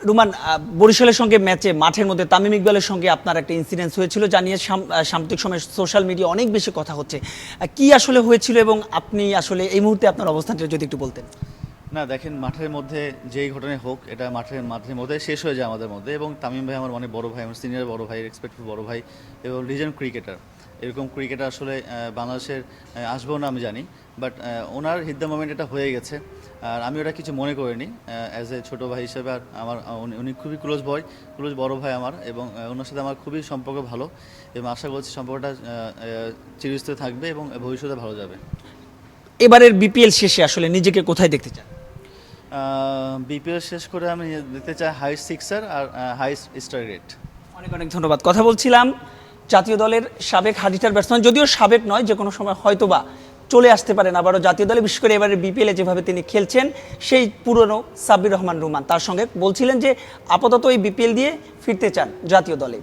রুমান, বরিশালের সঙ্গে ম্যাচে মাঠের মধ্যে তামিম ইকবালের সঙ্গে আপনার একটা ইনসিডেন্স হয়েছিল, যা নিয়ে সাম্প্রতিক সময়ে সোশ্যাল মিডিয়া অনেক বেশি কথা হচ্ছে। কি আসলে হয়েছিল এবং আপনি আসলে এই মুহূর্তে আপনার অবস্থানটা যদি একটু বলতেন। না দেখেন, মাঠের মধ্যে যেই ঘটনাই হোক, এটা মাঠের মধ্যে শেষ হয়ে যায় আমাদের মধ্যে। এবং তামিম ভাই আমার অনেক বড় ভাই, আমার সিনিয়র বড় ভাই, রেসপেক্টফুল বড় ভাই এবং লিজেন্ড ক্রিকেটার। এরকম ক্রিকেটার আসলে বাংলাদেশের আসবেও না আমি জানি, বাট ওনার হিট দ্য মোমেন্ট এটা হয়ে গেছে। আর আমি ওটা কিছু মনে করিনি অ্যাজ এ ছোটো ভাই হিসেবে। আর আমার উনি খুবই ক্লোজ বড় ভাই আমার, এবং ওনার সাথে আমার খুবই সম্পর্ক ভালো, এবং আশা করছি সম্পর্কটা চিরস্থায়ী থাকবে এবং ভবিষ্যতে ভালো যাবে। এবারের বিপিএল শেষে আসলে নিজেকে কোথায় দেখতে চান? বিপিএল শেষ করে আমি দেখতে চাই হাইস্ট সিক্সার আর হাইস্ট স্টার রেট। অনেক অনেক ধন্যবাদ। কথা বলছিলাম জাতীয় দলের সাবেক হার্ড ব্যাটসম্যান, যদিও সাবেক নয়, যে কোনো সময় হয়তোবা চলে আসতে পারেন আবারও জাতীয় দলে, বিশেষ করে এবারের বিপিএলে যেভাবে তিনি খেলছেন সেই পুরনো সাব্বির রহমান রুমান। তার সঙ্গে বলছিলেন যে আপাতত এই বিপিএল দিয়ে ফিরতে চান জাতীয় দলে।